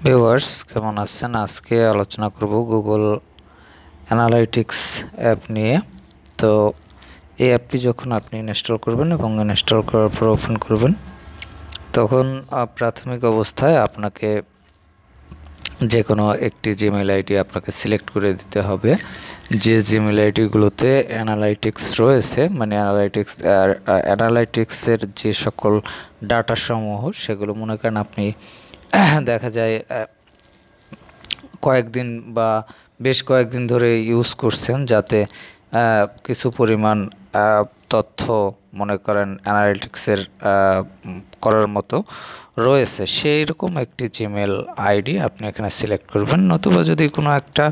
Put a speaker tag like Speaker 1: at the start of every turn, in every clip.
Speaker 1: Viewers কেমন আছেন? আজকে আলোচনা করব গুগল অ্যানালাইটিক্স অ্যাপ নিয়ে। তো এই অ্যাপটি যখন আপনি ইনস্টল করবেন এবং ইনস্টল করার পর ওপেন করবেন, তখন প্রাথমিক অবস্থায় আপনাকে যে কোনো একটি জিমেইল আইডি আপনাকে সিলেক্ট করে দিতে হবে। যে জিমেইল আইডিগুলোতে অ্যানালাইটিক্স রয়েছে, মানে অ্যানালাইটিক্সের যে সকল ডাটা সমূহ, সেগুলো মনে করেন আপনি দেখা যায় কয়েকদিন বা বেশ কয়েকদিন ধরে ইউজ করছেন, যাতে কিছু পরিমাণ তথ্য মনে করেন অ্যানালিটিক্সের করার মতো রয়েছে, সেই রকম একটি জিমেল আইডি আপনি এখানে সিলেক্ট করবেন। নতুবা যদি কোনো একটা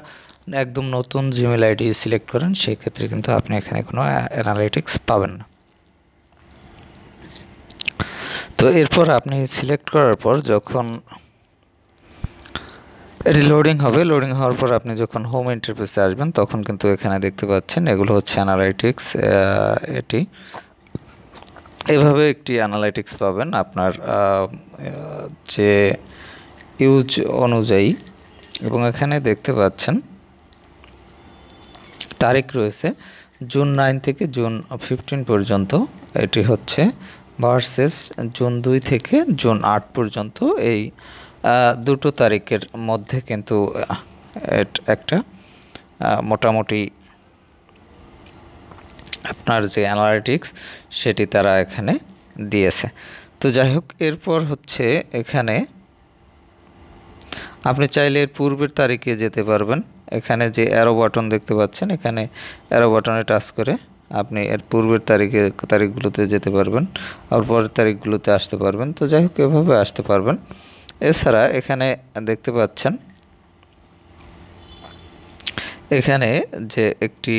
Speaker 1: একদম নতুন জিমেল আইডি সিলেক্ট করেন, সেই ক্ষেত্রে কিন্তু আপনি এখানে কোনো অ্যানালিটিক্স পাবেন না। তো এরপর আপনি সিলেক্ট করার পর যখন এটি লোডিং হবে, লোডিং হওয়ার পর আপনি যখন হোম ইন্টারফেসে আসবেন, তখন কিন্তু এখানে দেখতে পাচ্ছেন এগুলো হচ্ছে অ্যানালাইটিক্স। এটি এভাবে একটি অ্যানালাইটিক্স পাবেন আপনার যে ইউজ অনুযায়ী। এবং এখানে দেখতে পাচ্ছেন তারিখ রয়েছে জুন 9 থেকে জুন 15 পর্যন্ত, এটি হচ্ছে ভার্সেস জুন 2 থেকে জুন 8 পর্যন্ত। এই দুটো তারিখের মধ্যে কিন্তু একটা মোটামুটি আপনার যে অ্যানালিটিক্স সেটি তারা এখানে দিয়েছে। তো যাই হোক, এরপর হচ্ছে এখানে আপনি চাইলে এর পূর্বের তারিখে যেতে পারবেন। এখানে যে অ্যারো বাটন দেখতে পাচ্ছেন, এখানে অ্যারো বাটনে টাচ করে আপনি এর পূর্বের তারিখগুলোতে যেতে পারবেন, আর পরের তারিখগুলোতে আসতে পারবেন। তো যাই হোক, এভাবে আসতে পারবেন। এছাড়া এখানে দেখতে পাচ্ছেন এখানে যে একটি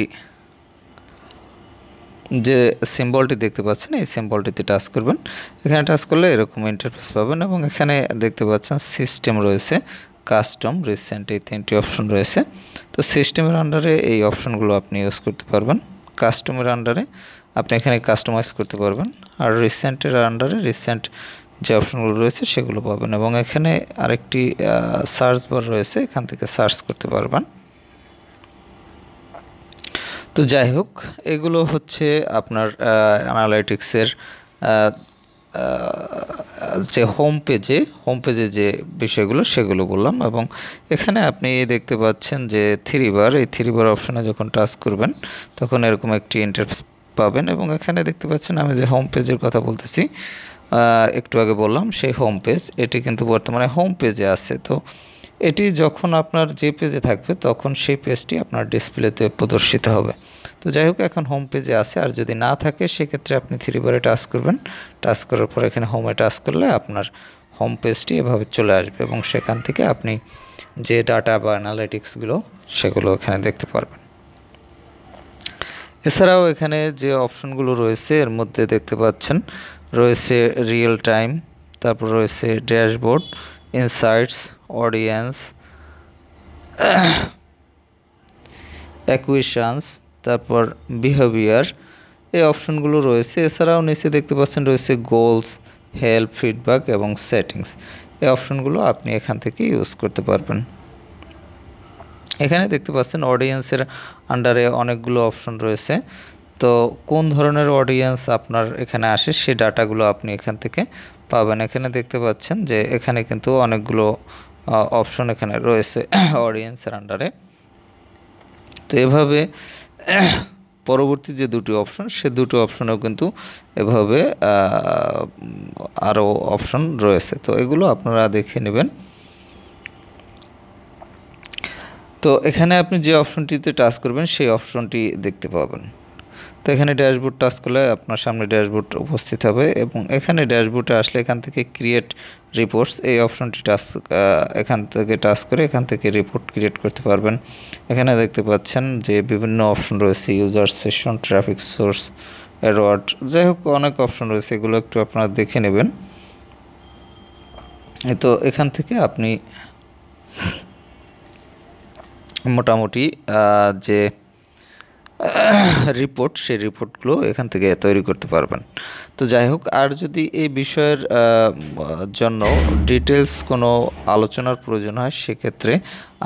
Speaker 1: যে সিম্বলটি দেখতে পাচ্ছেন, এই সিম্বলটিতে টাচ করবেন। এখানে টাচ করলে এরকম ইন্টারফেস পাবেন এবং এখানে দেখতে পাচ্ছেন সিস্টেম রয়েছে, কাস্টম, রিসেন্ট, এই তিনটি অপশন রয়েছে। তো সিস্টেমের আন্ডারে এই অপশনগুলো আপনি ইউজ করতে পারবেন। কাস্টমের আন্ডারে আপনি এখানে কাস্টমাইজ করতে পারবেন, আর রিসেন্টের আন্ডারে রিসেন্ট যে অপশনগুলো রয়েছে সেগুলো পাবেন। এবং এখানে আরেকটি সার্চ বার রয়েছে, এখান থেকে সার্চ করতে পারবেন। তো যাই হোক, এগুলো হচ্ছে আপনার অ্যানালাইটিক্সের যে হোম পেজে যে বিষয়গুলো সেগুলো বললাম। এবং এখানে আপনি দেখতে পাচ্ছেন যে এই থ্রি বার অপশনে যখন টাচ করবেন, তখন এরকম একটি ইন্টারফেস পাবেন। এবং এখানে দেখতে পাচ্ছেন আমি যে হোম পেজের কথা বলতেছি, একটু আগে বললাম সেই হোম পেজ, এটি কিন্তু বর্তমানে হোম পেজে আছে। তো এটি যখন আপনার যে পেজে থাকবে, তখন সেই পেজটি আপনার ডিসপ্লেতে প্রদর্শিত হবে। তো যাই হোক, এখন হোম পেজে আছে, আর যদি না থাকে সেক্ষেত্রে আপনি থ্রি বারে টাচ করবেন। টাচ করার পর এখানে হোমে টাচ করলে আপনার হোম পেজটি এভাবে চলে আসবে, এবং সেখান থেকে আপনি যে ডাটা বা অ্যানালিটিক্সগুলো সেগুলো এখানে দেখতে পারবেন। এছাড়াও এখানে যে অপশনগুলো রয়েছে এর মধ্যে দেখতে পাচ্ছেন রয়েছে রিয়েল টাইম, তারপর রয়েছে ড্যাশবোর্ড, ইনসাইটস, অডিয়েন্স, অ্যাকুইশনস, তারপর বিহেভিয়ার, এই অপশনগুলো রয়েছে। এছাড়াও নিচে দেখতে পাচ্ছেন রয়েছে গোলস, হেল্প, ফিডব্যাক এবং সেটিংস। এই অপশনগুলো আপনি এখান থেকে ইউজ করতে পারবেন। এখানে দেখতে পাচ্ছেন অডিয়েন্সের আন্ডারে অনেকগুলো অপশন রয়েছে। তো কোন ধরনের অডিয়েন্স আপনার এখানে আসে সেই ডাটাগুলো আপনি এখান থেকে পাবেন। এখানে দেখতে পাচ্ছেন যে এখানে কিন্তু অনেকগুলো অপশন এখানে রয়েছে অডিয়েন্সের আন্ডারে। তো এভাবে পরবর্তী যে দুটি অপশন, সে দুটো অপশনেও কিন্তু এভাবে আরও অপশন রয়েছে। তো এগুলো আপনারা দেখে নেবেন। তো এখানে আপনি যে অপশনটিতে টাচ করবেন সেই অপশনটি দেখতে পাবেন। তো এখানে ড্যাশবোর্ড টাচ করলে আপনার সামনে ড্যাশবোর্ড উপস্থিত হবে, এবং এখানে ড্যাশবোর্ডে আসলে এখান থেকে ক্রিয়েট রিপোর্টস, এই অপশনটি এখান থেকে টাচ করে এখান থেকে রিপোর্ট ক্রিয়েট করতে পারবেন। এখানে দেখতে পাচ্ছেন যে বিভিন্ন অপশন রয়েছে, user session, traffic source, Edward, যাই হোক অনেক অপশন রয়েছে, এগুলো একটু আপনারা দেখে নেবেন। তো এখান থেকে আপনি মোটামুটি যে রিপোর্ট, সেই রিপোর্টগুলো এখান থেকে তৈরি করতে পারবেন। তো যাই হোক, আর যদি এই বিষয়ের জন্য ডিটেলস কোনো আলোচনার প্রয়োজন হয় সেক্ষেত্রে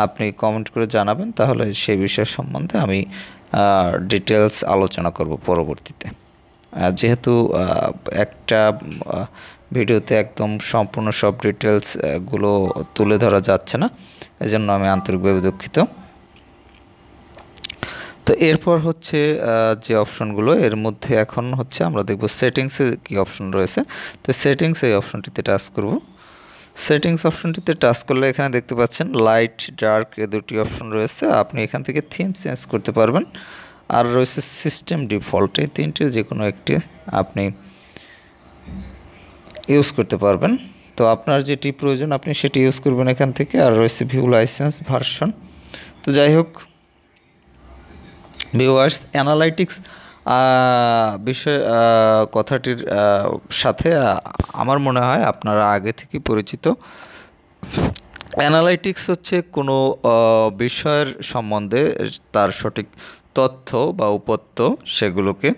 Speaker 1: আপনি কমেন্ট করে জানাবেন, তাহলে সেই বিষয় সম্বন্ধে আমি ডিটেলস আলোচনা করব পরবর্তীতে। যেহেতু একটা ভিডিওতে একদম সম্পূর্ণ সব ডিটেলস গুলো তুলে ধরা যাচ্ছে না, এজন্য আমি আন্তরিকভাবে দুঃখিত। তো এরপর হচ্ছে যে অপশনগুলো, এর মধ্যে এখন হচ্ছে আমরা দেখব সেটিংসে কি অপশন রয়েছে। তো সেটিংস এই অপশনটিতে টাচ করব। সেটিংস অপশনটিতে টাচ করলে এখানে দেখতে পাচ্ছেন লাইট ডার্ক এ দুটি অপশন রয়েছে। আপনি এখান থেকে থিম চেঞ্জ করতে পারবেন, আর রয়েছে সিস্টেম ডিফল্ট, এই তিনটির যে কোনো একটি আপনি ইউজ করতে পারবেন। তো আপনার যেটি প্রয়োজন আপনি সেটি ইউজ করবেন এখান থেকে। আর রয়েছে ভিউ লাইসেন্স ভার্সন। তো যাই হোক ভিউয়ার্স, অ্যানালাইটিক্স বিষয় কথাটির সাথে আমার মনে হয় আপনারা আগে থেকেই পরিচিত। অ্যানালাইটিক্স হচ্ছে কোনো বিষয়ের সম্বন্ধে তার সঠিক তথ্য বা উপত্য সেগুলোকে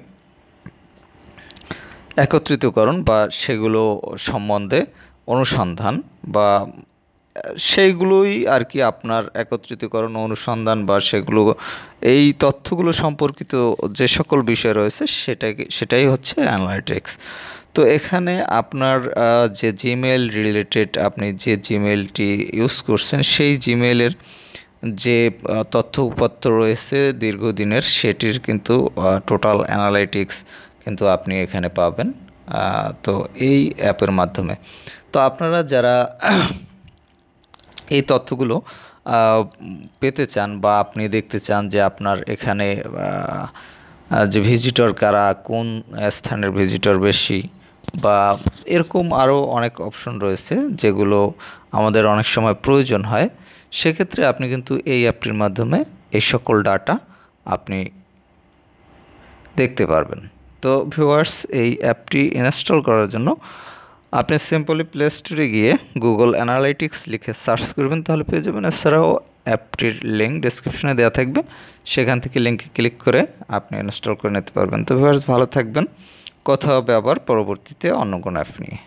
Speaker 1: একত্রিতকরণ বা সেগুলো সম্বন্ধে অনুসন্ধান, বা সেইগুলোই আর কি আপনার একত্রিতকরণ অনুসন্ধান, বা সেগুলো এই তথ্যগুলো সম্পর্কিত যে সকল বিষয় রয়েছে সেটাই হচ্ছে অ্যানালাইটিক্স। তো এখানে আপনার যে জিমেল রিলেটেড আপনি যে জিমেলটি ইউজ করছেন সেই জিমেলের যে তথ্য উপাত্ত রয়েছে দীর্ঘদিনের, সেটির কিন্তু টোটাল অ্যানালাইটিক্স কিন্তু আপনি এখানে পাবেন, তো এই অ্যাপের মাধ্যমে। তো আপনারা যারা এই তথ্যগুলো পেতে চান বা আপনি দেখতে চান যে আপনার এখানে যে ভিজিটর কারা, কোন স্থানের ভিজিটর বেশি, বা এরকম আরও অনেক অপশন রয়েছে যেগুলো আমাদের অনেক সময় প্রয়োজন হয়, সেক্ষেত্রে আপনি কিন্তু এই অ্যাপটির মাধ্যমে এই সকল ডাটা আপনি দেখতে পারবেন। তো ভিউয়ার্স, এই অ্যাপটি ইনস্টল করার জন্য আপনি সিম্পলি প্লে স্টোরে গিয়ে গুগল অ্যানালাইটিক্স লিখে সার্চ করবেন, তাহলে পেয়ে যাবেন। এছাড়াও অ্যাপটির লিঙ্ক ডেসক্রিপশনে দেওয়া থাকবে, সেখান থেকে লিঙ্কে ক্লিক করে আপনি ইনস্টল করে নিতে পারবেন। তো ভিউয়ার্স, ভালো থাকবেন। কথা হবে আবার পরবর্তীতে অন্য কোনো অ্যাপ নিয়ে।